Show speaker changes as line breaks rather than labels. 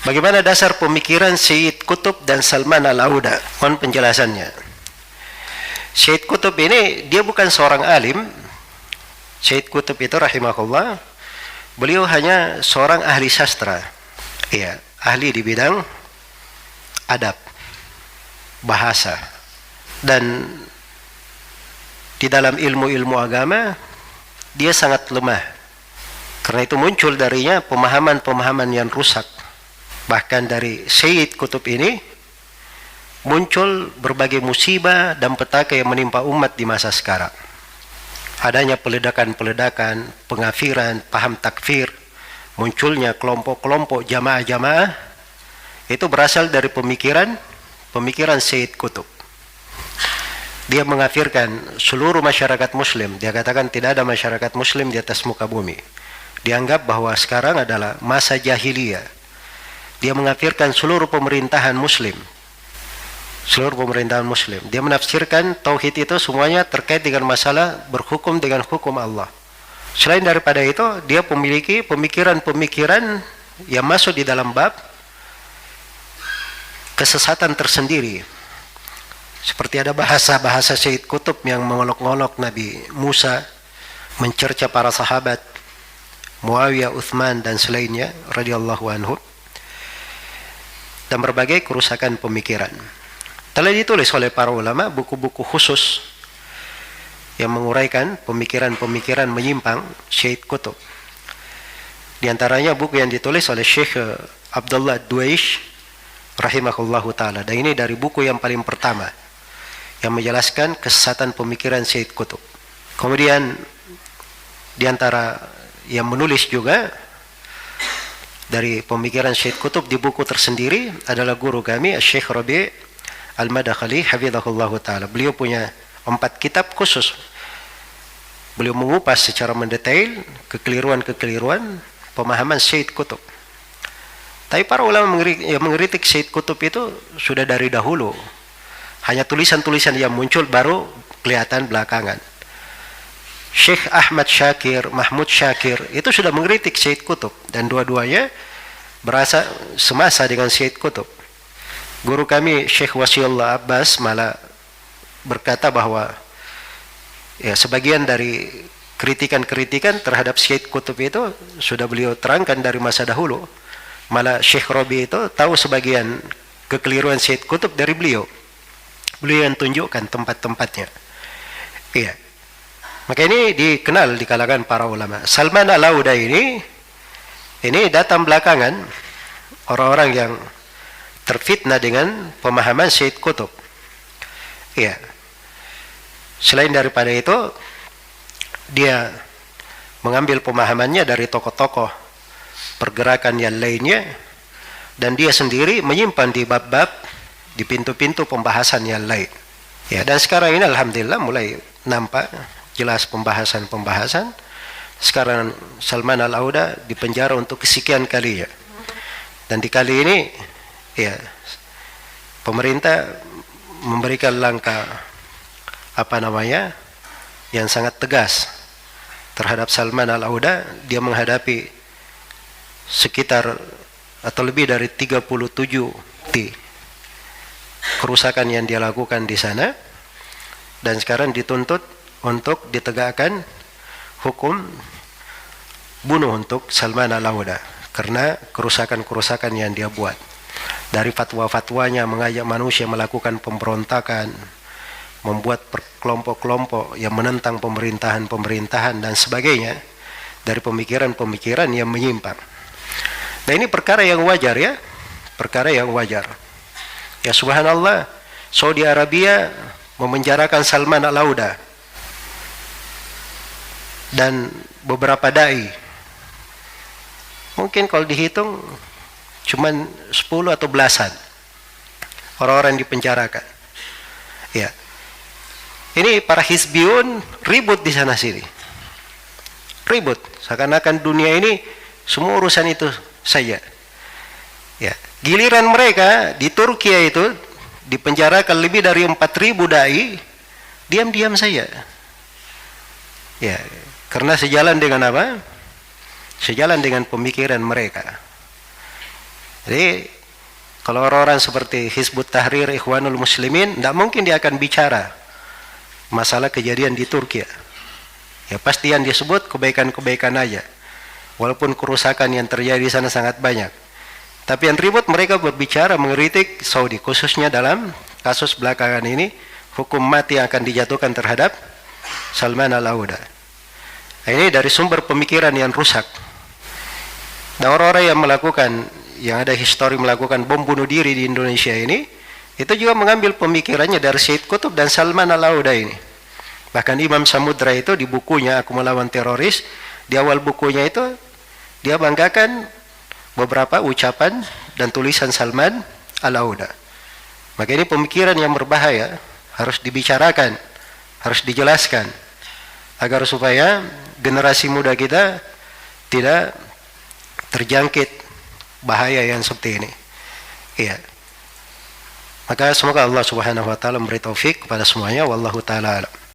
Bagaimana dasar pemikiran Syed Qutb dan Salman Al-Auda? Mohon penjelasannya. Syed Qutb ini dia bukan seorang alim. Syed Qutb itu rahimahullah, beliau hanya seorang ahli sastra. Iya, ahli di bidang adab, bahasa, dan di dalam ilmu-ilmu agama dia sangat lemah. Karena itu muncul darinya pemahaman-pemahaman yang rusak. Bahkan dari Syed Qutb ini muncul berbagai musibah dan petaka yang menimpa umat di masa sekarang. Adanya peledakan-peledakan, pengafiran, paham takfir, munculnya kelompok-kelompok jamaah-jamaah, itu berasal dari pemikiran Syed Qutb. Dia mengafirkan seluruh masyarakat muslim. Dia katakan tidak ada masyarakat muslim di atas muka bumi. Dianggap bahwa sekarang adalah masa jahiliyah. Dia mengafirkan seluruh pemerintahan muslim. Seluruh pemerintahan muslim. Dia menafsirkan tauhid itu semuanya terkait dengan masalah berhukum dengan hukum Allah. Selain daripada itu, dia memiliki pemikiran-pemikiran yang masuk di dalam bab kesesatan tersendiri. Seperti ada bahasa-bahasa Syed Qutb yang mengolok-olok Nabi Musa, mencerca para sahabat, Muawiyah, Uthman, dan selainnya, radhiyallahu anhu, dan berbagai kerusakan pemikiran. Telah ditulis oleh para ulama buku-buku khusus yang menguraikan pemikiran-pemikiran menyimpang Syed Qutb. Di antaranya buku yang ditulis oleh Syekh Abdullah Duwaish rahimahullahu ta'ala. Dan ini dari buku yang paling pertama yang menjelaskan kesesatan pemikiran Syed Qutb. Kemudian di antara yang menulis juga dari pemikiran Syed Qutb di buku tersendiri adalah guru kami Syekh Rabi' Al-Madakhali hafizahullahu ta'ala. Beliau punya 4 kitab khusus. Beliau mengupas secara mendetail kekeliruan-kekeliruan pemahaman Syed Qutb. Tapi para ulama yang mengkritik Syed Qutb itu sudah dari dahulu. Hanya tulisan-tulisan yang muncul baru kelihatan belakangan. Syekh Ahmad Syakir, Mahmud Syakir itu sudah mengkritik Syed Qutb, dan dua-duanya berasa semasa dengan Syed Qutb. Guru kami Syekh Wasiullah Abbas malah berkata bahwa ya sebagian dari kritikan-kritikan terhadap Syed Qutb itu sudah beliau terangkan dari masa dahulu. Malah Syekh Rabi itu tahu sebagian kekeliruan Syed Qutb dari beliau. Beliau yang tunjukkan tempat-tempatnya. Iya. Maka ini dikenal di kalangan para ulama. Salman Al-Auda ini datang belakangan, orang-orang yang terfitnah dengan pemahaman Syed Qutb. Iya. Selain daripada itu, dia mengambil pemahamannya dari tokoh-tokoh pergerakan yang lainnya, dan dia sendiri menyimpan di bab-bab, di pintu-pintu pembahasan yang lain. Ya, dan sekarang ini alhamdulillah mulai nampak jelas pembahasan-pembahasan. Sekarang Salman Al-Auda dipenjara untuk kesekian kalinya. Dan di kali ini ya pemerintah memberikan langkah yang sangat tegas terhadap Salman Al-Auda. Dia menghadapi sekitar atau lebih dari 37 kerusakan yang dia lakukan di sana, dan sekarang dituntut untuk ditegakkan hukum bunuh untuk Salman Al-Auda karena kerusakan-kerusakan yang dia buat. Dari fatwa-fatwanya mengajak manusia melakukan pemberontakan, membuat kelompok-kelompok yang menentang pemerintahan dan sebagainya, dari pemikiran-pemikiran yang menyimpang. Nah, ini perkara yang wajar ya, perkara yang wajar. Ya subhanallah, Saudi Arabia memenjarakan Salman Al-Auda dan beberapa dai. Mungkin kalau dihitung cuman 10 atau belasan orang-orang yang dipenjarakan. Ya. Ini para hizbiyun ribut di sana sini. Ribut, seakan-akan dunia ini semua urusan itu saja. Ya, giliran mereka di Turki itu dipenjarakan lebih dari 4.000 dai, diam-diam saja. Ya, karena sejalan dengan apa? Sejalan dengan pemikiran mereka. Jadi kalau orang-orang seperti Hizbut Tahrir, Ikhwanul Muslimin, tidak mungkin dia akan bicara masalah kejadian di Turki. Ya pasti yang disebut kebaikan-kebaikan aja. Walaupun kerusakan yang terjadi di sana sangat banyak. Tapi yang ribut mereka berbicara mengkritik Saudi, khususnya dalam kasus belakangan ini, hukum mati yang akan dijatuhkan terhadap Salman Al-Auda. Nah, ini dari sumber pemikiran yang rusak. Dan orang-orang yang ada histori melakukan bom bunuh diri di Indonesia ini, itu juga mengambil pemikirannya dari Syed Qutb dan Salman Al-Auda ini. Bahkan Imam Samudra itu di bukunya Aku Melawan Teroris, di awal bukunya itu dia banggakan beberapa ucapan dan tulisan Salman Al-Auda. Maka ini pemikiran yang berbahaya, harus dibicarakan, harus dijelaskan, agar supaya generasi muda kita tidak terjangkit bahaya yang seperti ini. Iya. Maka semoga Allah Subhanahu wa taala memberi taufik kepada semuanya. Wallahu taala alam.